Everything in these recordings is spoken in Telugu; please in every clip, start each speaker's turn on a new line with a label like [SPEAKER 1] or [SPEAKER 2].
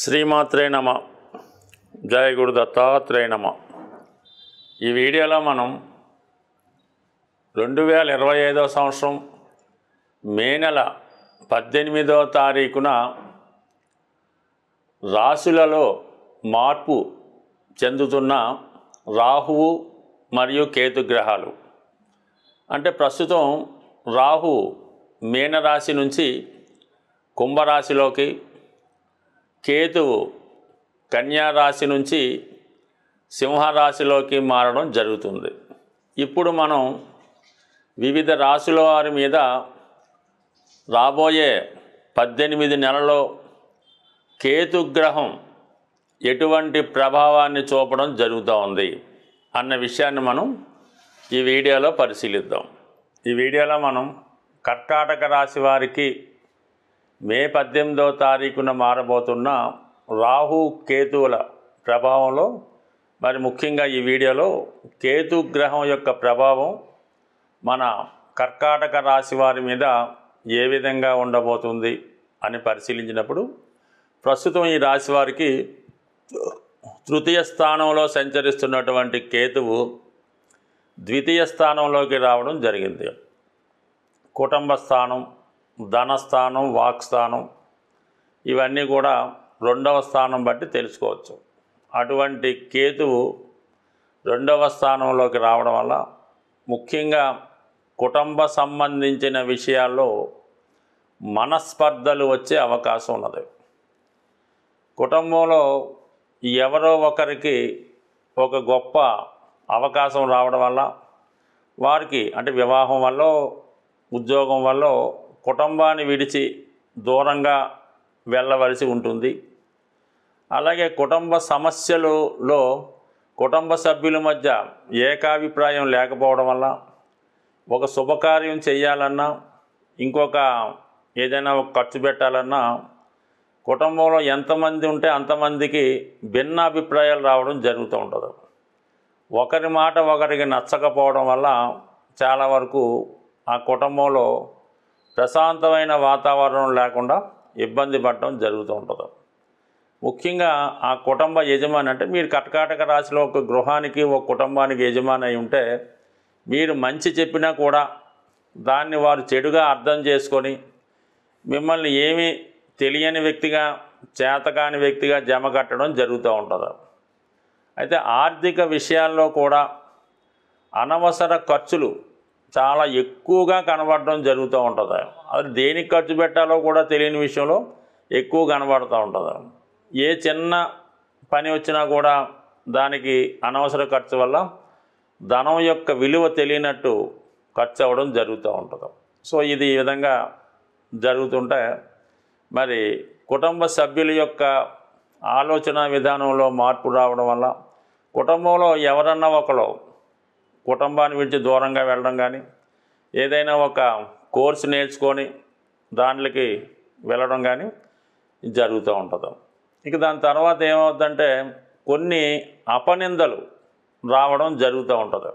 [SPEAKER 1] శ్రీమాత్రే నమ. జయ గురు దత్తాత్రేయ నమ. ఈ వీడియోలో మనం 2025 సంవత్సరం మే నెల 18వ తారీఖున రాశులలో మార్పు చెందుతున్న రాహువు మరియు కేతు గ్రహాలు. అంటే ప్రస్తుతం రాహు మీనరాశి నుంచి కుంభరాశిలోకి, కేతువు కన్యారాశి నుంచి సింహరాశిలోకి మారడం జరుగుతుంది. ఇప్పుడు మనం వివిధ రాశుల వారి మీద రాబోయే 18 నెలల్లో కేతుగ్రహం ఎటువంటి ప్రభావాన్ని చూపడం జరుగుతూ ఉంది అన్న విషయాన్ని మనం ఈ వీడియోలో పరిశీలిద్దాం. ఈ వీడియోలో మనం కర్కాటక రాశి వారికి మే 18వ తారీఖున మారబోతున్న రాహు కేతువుల ప్రభావంలో మరి ముఖ్యంగా ఈ వీడియోలో కేతు గ్రహం యొక్క ప్రభావం మన కర్కాటక రాశి వారి మీద ఏ విధంగా ఉండబోతుంది అని పరిశీలించినప్పుడు, ప్రస్తుతం ఈ రాశి వారికి తృతీయ స్థానంలో సంచరిస్తున్నటువంటి కేతువు ద్వితీయ స్థానంలోకి రావడం జరిగింది. కుటుంబ స్థానం, ధనస్థానం, వాక్స్థానం ఇవన్నీ కూడా 2వ స్థానం బట్టి తెలుసుకోవచ్చు. అటువంటి కేతువు 2వ స్థానంలోకి రావడం వల్ల ముఖ్యంగా కుటుంబ సంబంధించిన విషయాల్లో మనస్పర్ధలు వచ్చే అవకాశం ఉన్నది. కుటుంబంలో ఎవరో ఒకరికి ఒక గొప్ప అవకాశం రావడం వల్ల వారికి అంటే వివాహం వల్ల, ఉద్యోగం వల్ల కుటుంబాన్ని విడిచి దూరంగా వెళ్ళవలసి ఉంటుంది. అలాగే కుటుంబ సమస్యలలో కుటుంబ సభ్యుల మధ్య ఏకాభిప్రాయం లేకపోవడం వల్ల ఒక శుభకార్యం చేయాలన్నా, ఇంకొక ఏదైనా ఒక ఖర్చు పెట్టాలన్నా కుటుంబంలో ఎంతమంది ఉంటే అంతమందికి భిన్న అభిప్రాయాలు రావడం జరుగుతూ ఉంటుంది. ఒకరి మాట ఒకరికి నచ్చకపోవడం వల్ల చాలా వరకు ఆ కుటుంబంలో ప్రశాంతమైన వాతావరణం లేకుండా ఇబ్బంది పడడం జరుగుతూ ఉంటుంది. ముఖ్యంగా ఆ కుటుంబ యజమాని అంటే మీరు కర్కాటక రాశిలో ఒక గృహానికి, ఒక కుటుంబానికి యజమాని అయి ఉంటే మీరు మంచి చెప్పినా కూడా దాన్ని వారు చెడుగా అర్థం చేసుకొని మిమ్మల్ని ఏమీ తెలియని వ్యక్తిగా, చేతకాని వ్యక్తిగా జమ కట్టడం జరుగుతూ ఉంటుంది. అయితే ఆర్థిక విషయాల్లో కూడా అనవసర ఖర్చులు చాలా ఎక్కువగా కనబడడం జరుగుతూ ఉంటుంది. అది దేనికి ఖర్చు పెట్టాలో కూడా తెలియని విషయంలో ఎక్కువ కనబడుతూ ఉంటుంది. ఏ చిన్న పని వచ్చినా కూడా దానికి అనవసర ఖర్చు వల్ల ధనం యొక్క విలువ తెలియనట్టు ఖర్చు అవ్వడం జరుగుతూ ఉంటుంది. సో ఇది ఈ విధంగా జరుగుతుంటే మరి కుటుంబ సభ్యుల యొక్క ఆలోచన విధానంలో మార్పు రావడం వల్ల కుటుంబంలో ఎవరన్నా ఒకరు కుటుంబాన్ని విడిచి దూరంగా వెళ్ళడం కానీ, ఏదైనా ఒక కోర్సు నేర్చుకొని దాంట్లోకి వెళ్ళడం కానీ జరుగుతూ ఉంటుంది. ఇక దాని తర్వాత ఏమవుతుందంటే కొన్ని అపనిందలు రావడం జరుగుతూ ఉంటుంది.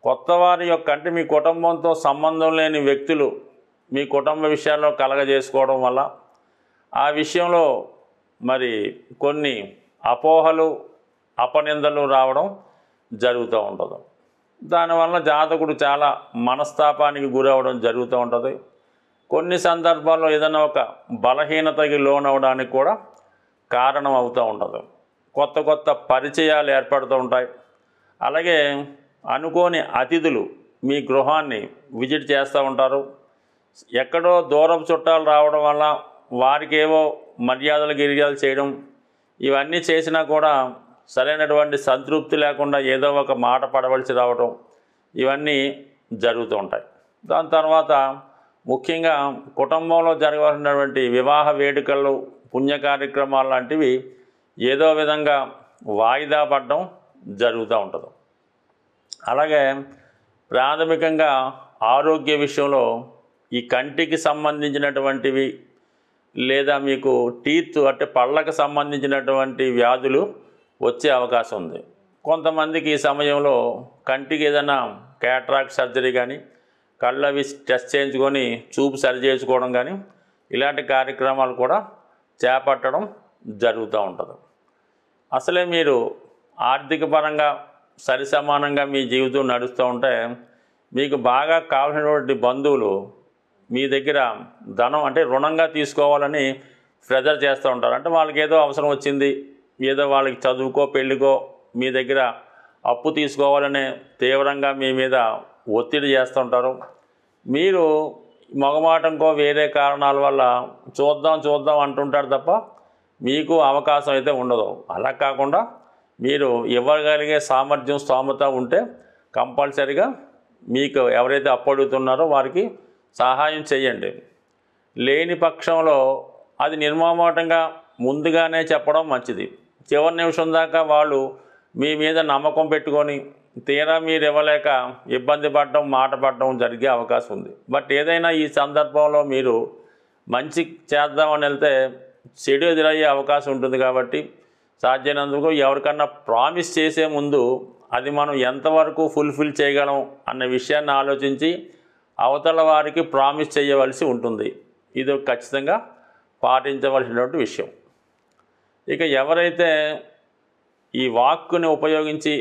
[SPEAKER 1] కొత్త వారి యొక్క అంటే మీ కుటుంబంతో సంబంధం లేని వ్యక్తులు మీ కుటుంబ విషయాల్లో కలగజేసుకోవడం వల్ల ఆ విషయంలో మరి కొన్ని అపోహలు, అపనిందలు రావడం జరుగుతూ ఉంటుంది. దానివల్ల జాతకుడు చాలా మనస్తాపానికి గురవడం జరుగుతూ ఉంటుంది. కొన్ని సందర్భాల్లో ఏదైనా ఒక బలహీనతకి లోనవడానికి కూడా కారణం అవుతూ ఉంటుంది. కొత్త కొత్త పరిచయాలు ఏర్పడుతూ ఉంటాయి. అలాగే అనుకోని అతిథులు మీ గృహాన్ని విజిట్ చేస్తూ ఉంటారు. ఎక్కడో దూరపు చుట్టాలు రావడం వల్ల వారికి ఏవో మర్యాదలు గిర్యాలు చేయడం, ఇవన్నీ చేసినా కూడా సరైనటువంటి సంతృప్తి లేకుండా ఏదో ఒక మాట పడవలసి రావడం, ఇవన్నీ జరుగుతూ ఉంటాయి. దాని తర్వాత ముఖ్యంగా కుటుంబంలో జరగాల్సినటువంటి వివాహ వేడుకలు, పుణ్య కార్యక్రమాలు లాంటివి ఏదో విధంగా వాయిదా పడడం జరుగుతూ ఉంటుంది. అలాగే ప్రాథమికంగా ఆరోగ్య విషయంలో ఈ కంటికి సంబంధించినటువంటివి లేదా మీకు టీత్ అంటే పళ్ళకు సంబంధించినటువంటి వ్యాధులు వచ్చే అవకాశం ఉంది. కొంతమందికి ఈ సమయంలో కంటికి ఏదైనా క్యాట్రాక్ట్ సర్జరీ కానీ, కళ్ళవి టెస్ట్ చేయించుకొని చూపు సరి చేసుకోవడం కానీ ఇలాంటి కార్యక్రమాలు కూడా చేపట్టడం జరుగుతూ ఉంటుంది. అసలే మీరు ఆర్థిక పరంగా సరిసమానంగా మీ జీవితం నడుస్తూ ఉంటే మీకు బాగా కావాల్సినటువంటి బంధువులు మీ దగ్గర ధనం అంటే రుణంగా తీసుకోవాలని ప్రెజర్ చేస్తూ ఉంటారు. అంటే వాళ్ళకి ఏదో అవసరం వచ్చింది, ఏదో వాళ్ళకి చదువుకో పెళ్ళికో మీ దగ్గర అప్పు తీసుకోవాలని తీవ్రంగా మీ మీద ఒత్తిడి చేస్తుంటారు. మీరు మొగమాటంకో వేరే కారణాల వల్ల చూద్దాం అంటుంటారు తప్ప మీకు అవకాశం అయితే ఉండదు. అలా కాకుండా మీరు ఇవ్వగలిగే సామర్థ్యం స్తోమత ఉంటే కంపల్సరీగా మీకు ఎవరైతే అప్పు అడుగుతున్నారో వారికి సహాయం చేయండి. లేని పక్షంలో అది నిర్మమాటంగా ముందుగానే చెప్పడం మంచిది. చివరి నిమిషం దాకా వాళ్ళు మీ మీద నమ్మకం పెట్టుకొని తీరా మీరు ఇవ్వలేక ఇబ్బంది పడడం మాట పడడం జరిగే అవకాశం ఉంది. బట్ ఏదైనా ఈ సందర్భంలో మీరు మంచి చేద్దామని వెళ్తే చెడు ఎదురయ్యే అవకాశం ఉంటుంది. కాబట్టి సాధ్యమైనందుకు ఎవరికన్నా ప్రామిస్ చేసే ముందు అది మనం ఎంతవరకు ఫుల్ఫిల్ చేయగలం అన్న విషయాన్ని ఆలోచించి అవతల వారికి ప్రామిస్ చేయవలసి ఉంటుంది. ఇది ఖచ్చితంగా పాటించవలసినటువంటి విషయం. ఇక ఎవరైతే ఈ వాక్కుని ఉపయోగించి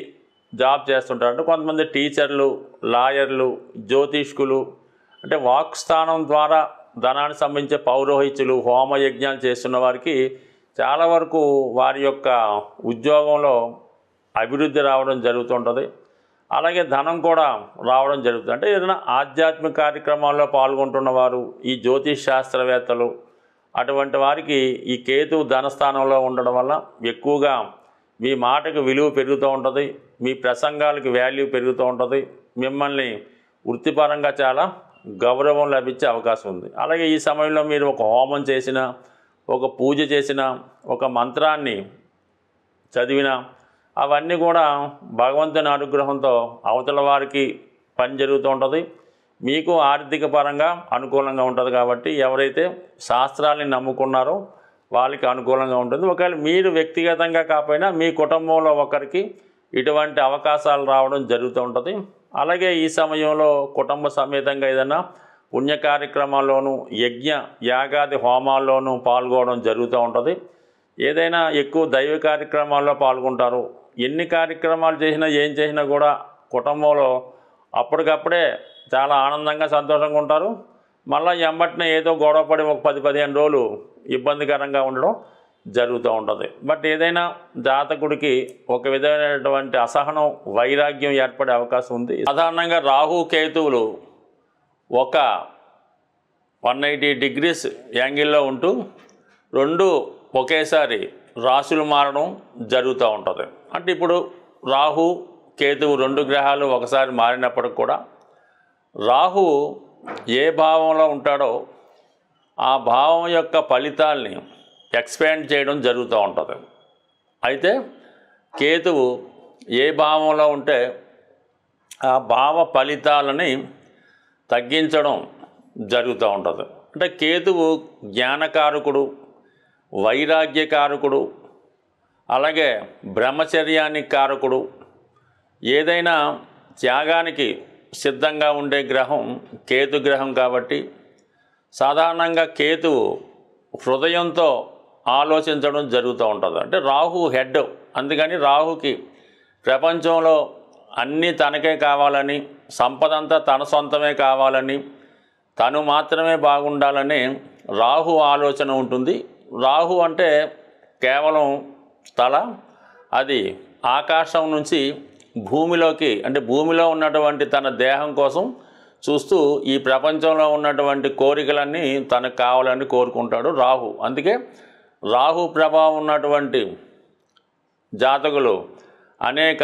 [SPEAKER 1] జాబ్ చేస్తుంటారంటే కొంతమంది టీచర్లు, లాయర్లు, జ్యోతిష్కులు, అంటే వాక్ స్థానం ద్వారా ధనానికి సంబంధించే పౌరోహిత్యులు, హోమయజ్ఞాలు చేస్తున్న వారికి చాలా వరకు వారి యొక్క ఉద్యోగంలో అభివృద్ధి రావడం జరుగుతుంటుంది. అలాగే ధనం కూడా రావడం జరుగుతుంది. అంటే ఏదైనా ఆధ్యాత్మిక కార్యక్రమాల్లో పాల్గొంటున్నవారు, ఈ జ్యోతిష్ శాస్త్రవేత్తలు, అటువంటి వారికి ఈ కేతువు ధనస్థానంలో ఉండడం వల్ల ఎక్కువగా మీ మాటకు విలువ పెరుగుతూ ఉంటుంది, మీ ప్రసంగాలకు వాల్యూ పెరుగుతూ ఉంటుంది, మిమ్మల్ని వృత్తిపరంగా చాలా గౌరవం లభించే అవకాశం ఉంది. అలాగే ఈ సమయంలో మీరు ఒక హోమం చేసిన, ఒక పూజ చేసిన, ఒక మంత్రాన్ని చదివిన అవన్నీ కూడా భగవంతుని అనుగ్రహంతో అవతల వారికి పని జరుగుతూ ఉంటుంది, మీకు ఆర్థిక పరంగా అనుకూలంగా ఉంటుంది. కాబట్టి ఎవరైతే శాస్త్రాన్ని నమ్ముకున్నారో వాళ్ళకి అనుకూలంగా ఉంటుంది. ఒకవేళ మీరు వ్యక్తిగతంగా కాకపోయినా మీ కుటుంబంలో ఒకరికి ఇటువంటి అవకాశాలు రావడం జరుగుతూ ఉంటుంది. అలాగే ఈ సమయంలో కుటుంబ సమేతంగా ఏదైనా పుణ్య కార్యక్రమాల్లోనూ యజ్ఞ యాగాది హోమాల్లోనూ పాల్గొనడం జరుగుతూ ఉంటుంది. ఏదైనా ఎక్కువ దైవ కార్యక్రమాల్లో పాల్గొంటారు. ఎన్ని కార్యక్రమాలు చేసినా ఏం చేసినా కూడా కుటుంబంలో అప్పటికప్పుడే చాలా ఆనందంగా సంతోషంగా ఉంటారు. మళ్ళీ ఎంబటినే ఏదో గొడవపడి ఒక 10-15 రోజులు ఇబ్బందికరంగా ఉండడం జరుగుతూ ఉంటుంది. బట్ ఏదైనా జాతకుడికి ఒక విధమైనటువంటి అసహనం, వైరాగ్యం ఏర్పడే అవకాశం ఉంది. సాధారణంగా రాహు కేతువులు ఒక 180 డిగ్రీస్ యాంగిల్లో ఉంటూ రెండు ఒకేసారి రాశులు మారడం జరుగుతూ ఉంటుంది. అంటే ఇప్పుడు రాహు కేతువు 2 గ్రహాలు ఒకసారి మారినప్పటికి కూడా రాహు ఏ భావంలో ఉంటాడో ఆ భావం యొక్క ఫలితాల్ని ఎక్స్పాండ్ చేయడం జరుగుతూ ఉంటుంది. అయితే కేతువు ఏ భావంలో ఉంటే ఆ భావ ఫలితాలని తగ్గించడం జరుగుతూ ఉంటుంది. అంటే కేతువు జ్ఞానకారకుడు, వైరాగ్యకారకుడు, అలాగే బ్రహ్మచర్యానికి కారకుడు. ఏదైనా త్యాగానికి సిద్ధంగా ఉండే గ్రహం కేతు గ్రహం. కాబట్టి సాధారణంగా కేతువు హృదయంతో ఆలోచించడం జరుగుతూ ఉంటుంది. అంటే రాహు హెడ్, అందుకని రాహుకి ప్రపంచంలో అన్నీ తనకే కావాలని, సంపదంతా తన సొంతమే కావాలని, తను మాత్రమే బాగుండాలని రాహు ఆలోచన ఉంటుంది. రాహు అంటే కేవలం తల, అది ఆకాశం నుంచి భూమిలోకి, అంటే భూమిలో ఉన్నటువంటి తన దేహం కోసం చూస్తూ ఈ ప్రపంచంలో ఉన్నటువంటి కోరికలన్నీ తనకు కావాలని కోరుకుంటాడు రాహు. అందుకే రాహు ప్రభావం ఉన్నటువంటి జాతకులు అనేక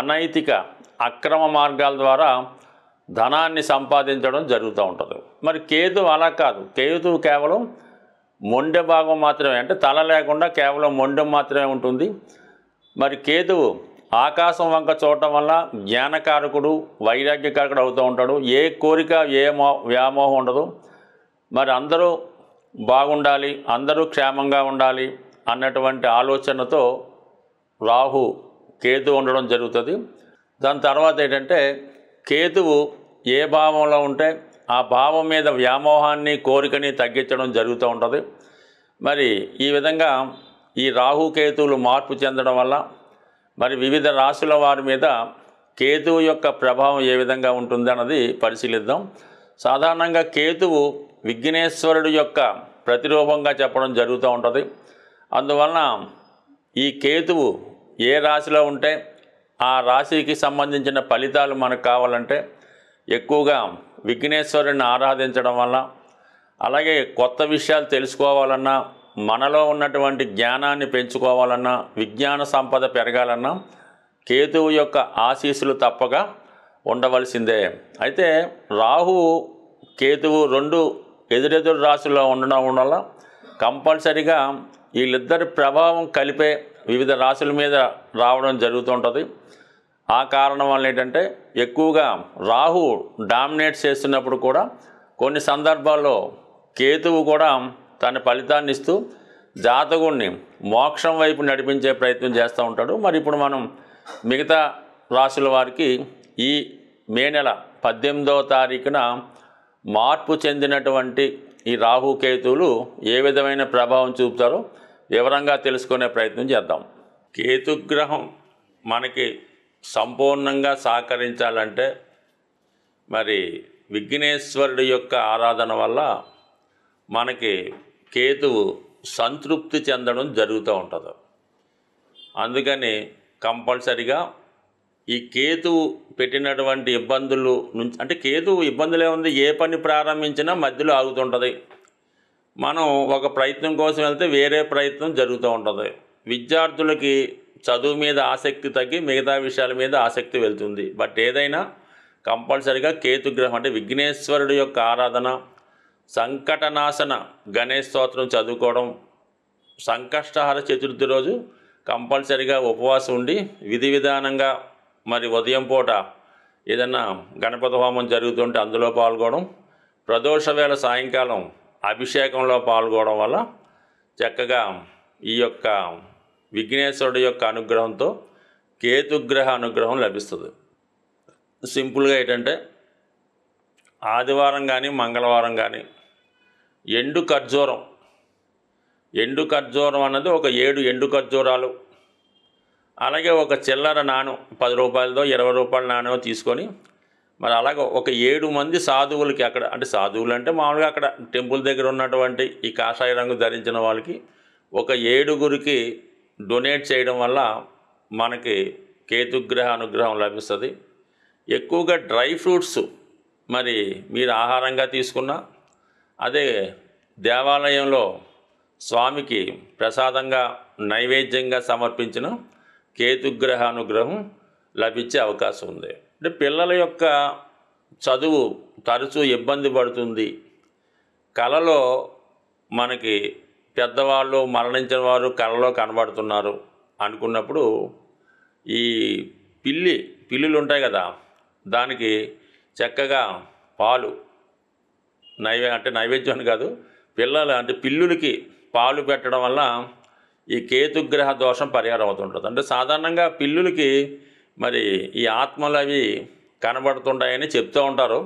[SPEAKER 1] అనైతిక అక్రమ మార్గాల ద్వారా ధనాన్ని సంపాదించడం జరుగుతూ ఉంటుంది. మరి కేతు అలా కాదు. కేతు కేవలం మొండె భాగం మాత్రమే, అంటే తల లేకుండా కేవలం మొండెం మాత్రమే ఉంటుంది. మరి కేతువు ఆకాశం వంక చూడటం వల్ల జ్ఞానకారకుడు, వైరాగ్యకారకుడు అవుతూ ఉంటాడు. ఏ కోరిక, ఏ వ్యామోహం ఉండదు. మరి అందరూ బాగుండాలి, అందరూ క్షేమంగా ఉండాలి అన్నటువంటి ఆలోచనతో రాహు కేతు ఉండడం జరుగుతుంది. దాని తర్వాత ఏంటంటే కేతువు ఏ భావంలో ఉంటే ఆ భావం మీద వ్యామోహాన్ని, కోరికని తగ్గించడం జరుగుతూ ఉంటుంది. మరి ఈ విధంగా ఈ రాహుకేతువులు మార్పు చెందడం వల్ల మరి వివిధ రాశుల వారి మీద కేతువు యొక్క ప్రభావం ఏ విధంగా ఉంటుంది అన్నది పరిశీలిద్దాం. సాధారణంగా కేతువు విఘ్నేశ్వరుడు యొక్క ప్రతిరూపంగా చెప్పడం జరుగుతూ ఉంటుంది. అందువలన ఈ కేతువు ఏ రాశిలో ఉంటే ఆ రాశికి సంబంధించిన ఫలితాలు మనకు కావాలంటే ఎక్కువగా విఘ్నేశ్వరుడిని ఆరాధించడం వల్ల, అలాగే కొత్త విషయాలు తెలుసుకోవాలన్నా, మనలో ఉన్నటువంటి జ్ఞానాన్ని పెంచుకోవాలన్నా, విజ్ఞాన సంపద పెరగాలన్నా కేతువు యొక్క ఆశీస్సులు తప్పగా ఉండవలసిందే. అయితే రాహు కేతువు రెండు ఎదురెదురు రాశుల్లో ఉండడం వల్ల కంపల్సరిగా వీళ్ళిద్దరి ప్రభావం కలిపే వివిధ రాశుల మీద రావడం జరుగుతుంటుంది. ఆ కారణం వల్ల ఏంటంటే ఎక్కువగా రాహు డామినేట్ చేస్తున్నప్పుడు కూడా కొన్ని సందర్భాల్లో కేతువు కూడా తన ఫలితాన్ని ఇస్తూ జాతకుడిని మోక్షం వైపు నడిపించే ప్రయత్నం చేస్తూ ఉంటాడు. మరి ఇప్పుడు మనం మిగతా రాశుల వారికి ఈ మే నెల 18వ తారీఖున మార్పు చెందినటువంటి ఈ రాహుకేతువులు ఏ విధమైన ప్రభావం చూపుతారో వివరంగా తెలుసుకునే ప్రయత్నం చేద్దాం. కేతుగ్రహం మనకి సంపూర్ణంగా సహకరించాలంటే మరి విఘ్నేశ్వరుడి యొక్క ఆరాధన వల్ల మనకి కేతువు సంతృప్తి చెందడం జరుగుతూ ఉంటుంది. అందుకని కంపల్సరిగా ఈ కేతువు పెట్టినటువంటి ఇబ్బందులు నుంచి, అంటే కేతువు ఇబ్బందులే ఉంది, ఏ పని ప్రారంభించినా మధ్యలో ఆగుతుంటుంది. మనం ఒక ప్రయత్నం కోసం వెళ్తే వేరే ప్రయత్నం జరుగుతూ ఉంటుంది. విద్యార్థులకి చదువు మీద ఆసక్తి తగ్గి మిగతా విషయాల మీద ఆసక్తి వెళ్తుంది. బట్ ఏదైనా కంపల్సరిగా కేతుగ్రహం అంటే విఘ్నేశ్వరుడు యొక్క ఆరాధన, సంకటనాశన గణేష్ స్తోత్రం చదువుకోవడం, సంకష్టహర చతుర్థి రోజు కంపల్సరిగా ఉపవాసం ఉండి విధి విధానంగా మరి ఉదయం పూట ఏదన్నా గణపతి హోమం జరుగుతుంటే అందులో పాల్గొనడం, ప్రదోష వేళ సాయంకాలం అభిషేకంలో పాల్గొనడం వల్ల చక్కగా ఈ యొక్క విఘ్నేశ్వరుడు యొక్క అనుగ్రహంతో కేతుగ్రహ అనుగ్రహం లభిస్తుంది. సింపుల్గా ఏంటంటే ఆదివారం కానీ మంగళవారం కానీ ఎండు ఖర్జూరం అన్నది ఒక 7 ఎండు ఖర్జూరాలు, అలాగే ఒక చిల్లర నాణం 10 రూపాయలదో 20 రూపాయల నాణ్యం తీసుకొని మరి అలాగే ఒక 7 మంది సాధువులకి, అక్కడ అంటే సాధువులు అంటే మామూలుగా అక్కడ టెంపుల్ దగ్గర ఉన్నటువంటి ఈ కాషాయ రంగు ధరించిన వాళ్ళకి ఒక 7గురికి డొనేట్ చేయడం వల్ల మనకి కేతుగ్రహ అనుగ్రహం లభిస్తుంది. ఎక్కువగా డ్రై ఫ్రూట్స్ మరి మీరు ఆహారంగా తీసుకున్నా, అదే దేవాలయంలో స్వామికి ప్రసాదంగా నైవేద్యంగా సమర్పించిన కేతుగ్రహ అనుగ్రహం లభించే అవకాశం ఉంది. అంటే పిల్లల యొక్క చదువు తరచూ ఇబ్బంది పడుతుంది, కళలో మనకి పెద్దవాళ్ళు మరణించిన వారు కళలో కనబడుతున్నారు అనుకున్నప్పుడు ఈ పిల్లులు ఉంటాయి కదా, దానికి చక్కగా పాలు నైవేద్యం కాదు, పిల్లులకి పాలు పెట్టడం వల్ల ఈ కేతుగ్రహ దోషం పరిహారం అవుతుంటుంది. అంటే సాధారణంగా పిల్లులకి మరి ఈ ఆత్మలు అవి కనబడుతుంటాయని చెప్తూ ఉంటారు.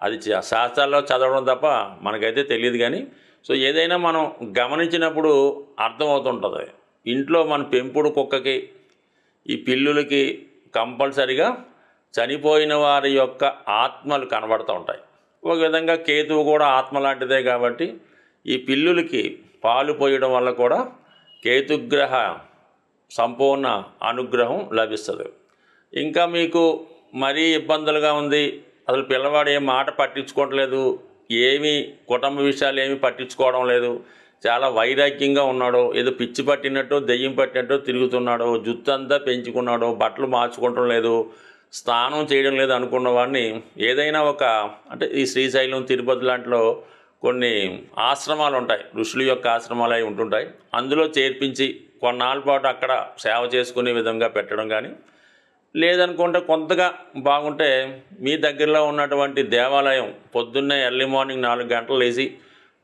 [SPEAKER 1] అది శాస్త్రాల్లో చదవడం తప్ప మనకైతే తెలియదు. కానీ సో ఏదైనా మనం గమనించినప్పుడు అర్థమవుతుంటుంది. ఇంట్లో మన పెంపుడు కుక్కకి ఈ పిల్లులకి కంపల్సరిగా చనిపోయిన వారి యొక్క ఆత్మలు కనబడుతూ ఉంటాయి. ఒక విధంగా కేతువు కూడా ఆత్మ లాంటిదే కాబట్టి ఈ పిల్లులకి పాలు పోయడం వల్ల కూడా కేతుగ్రహ సంపూర్ణ అనుగ్రహం లభిస్తుంది. ఇంకా మీకు మరీ ఇబ్బందులుగా ఉంది, అసలు పిల్లవాడు ఏం మాట పట్టించుకోవట్లేదు, ఏమీ కుటుంబ విషయాలు ఏమీ పట్టించుకోవడం లేదు, చాలా వైరాగ్యంగా ఉన్నాడు, ఏదో పిచ్చి పట్టినట్టు దెయ్యం పట్టినట్టు తిరుగుతున్నాడు, జుత్తు అంతా పెంచుకున్నాడు, బట్టలు మార్చుకోవటం లేదు, స్నానం చేయడం లేదు అనుకున్న వాడిని ఏదైనా అంటే ఈ శ్రీశైలం తిరుపతి లాంటిలో కొన్ని ఆశ్రమాలు ఉంటాయి, ఋషుల యొక్క ఆశ్రమాలు అవి ఉంటుంటాయి, అందులో చేర్పించి కొన్నాళ్ళ పాటు అక్కడ సేవ చేసుకునే విధంగా పెట్టడం కానీ, లేదనుకుంటే కొంతగా బాగుంటే మీ దగ్గరలో ఉన్నటువంటి దేవాలయం పొద్దున్నే ఎర్లీ మార్నింగ్ 4 గంటలు లేచి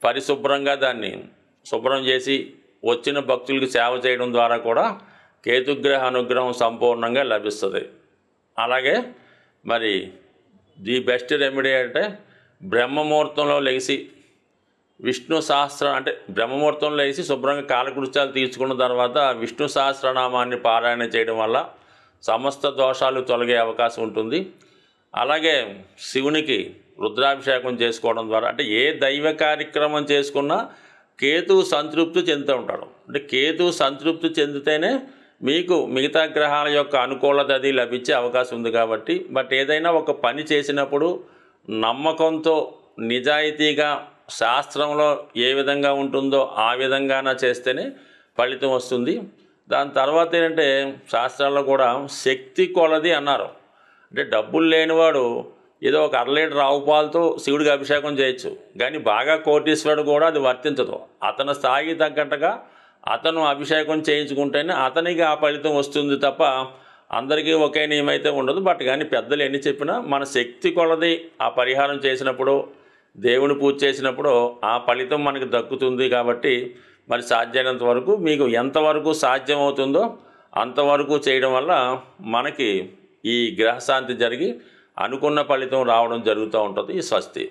[SPEAKER 1] పరిశుభ్రంగా దాన్ని శుభ్రం చేసి వచ్చిన భక్తులకి సేవ చేయడం ద్వారా కూడా కేతుగ్రహ అనుగ్రహం సంపూర్ణంగా లభిస్తుంది. అలాగే మరి ది బెస్ట్ రెమెడీ అంటే బ్రహ్మముహూర్తంలో లేచి విష్ణు సహస్ర అంటే బ్రహ్మముహూర్తంలో వేసి శుభ్రంగా కాలకృత్యాలు తీర్చుకున్న తర్వాత విష్ణు సహస్రనామాన్ని పారాయణ చేయడం వల్ల సమస్త దోషాలు తొలగే అవకాశం ఉంటుంది. అలాగే శివునికి రుద్రాభిషేకం చేసుకోవడం ద్వారా అంటే ఏ దైవ కార్యక్రమం చేసుకున్నా కేతువు సంతృప్తి చెందుతూ ఉంటాడు. అంటే కేతువు సంతృప్తి చెందితేనే మీకు మిగతా గ్రహాల యొక్క అనుకూలత అది లభించే అవకాశం ఉంది కాబట్టి ఏదైనా ఒక పని చేసినప్పుడు నమ్మకంతో నిజాయితీగా శాస్త్రంలో ఏ విధంగా ఉంటుందో ఆ విధంగానే చేస్తేనే ఫలితం వస్తుంది. దాని తర్వాత ఏంటంటే శాస్త్రాల్లో కూడా శక్తి కొలది అన్నారు. అంటే డబ్బులు లేనివాడు ఏదో ఒక 1/2 లీటర్ ఆవు పాలతో శివుడికి అభిషేకం చేయొచ్చు, కానీ బాగా కోటీశ్వరుడు కూడా అది వర్తించదు. అతని స్థాయికి తగ్గట్టుగా అతను అభిషేకం చేయించుకుంటేనే అతనికి ఆ ఫలితం వస్తుంది తప్ప అందరికీ ఒకే నియమం అయితే ఉండదు. కానీ పెద్దలు ఎన్ని చెప్పినా మన శక్తి కొలది ఆ పరిహారం చేసినప్పుడు దేవుని పూజ చేసినప్పుడు ఆ ఫలితం మనకు దక్కుతుంది. కాబట్టి మరి సాధ్యమైనంత వరకు మీకు ఎంతవరకు సాధ్యమవుతుందో అంతవరకు చేయడం వల్ల మనకి ఈ గ్రహశాంతి జరిగి అనుకున్న ఫలితం రావడం జరుగుతూ ఉంటుంది. స్వస్తి.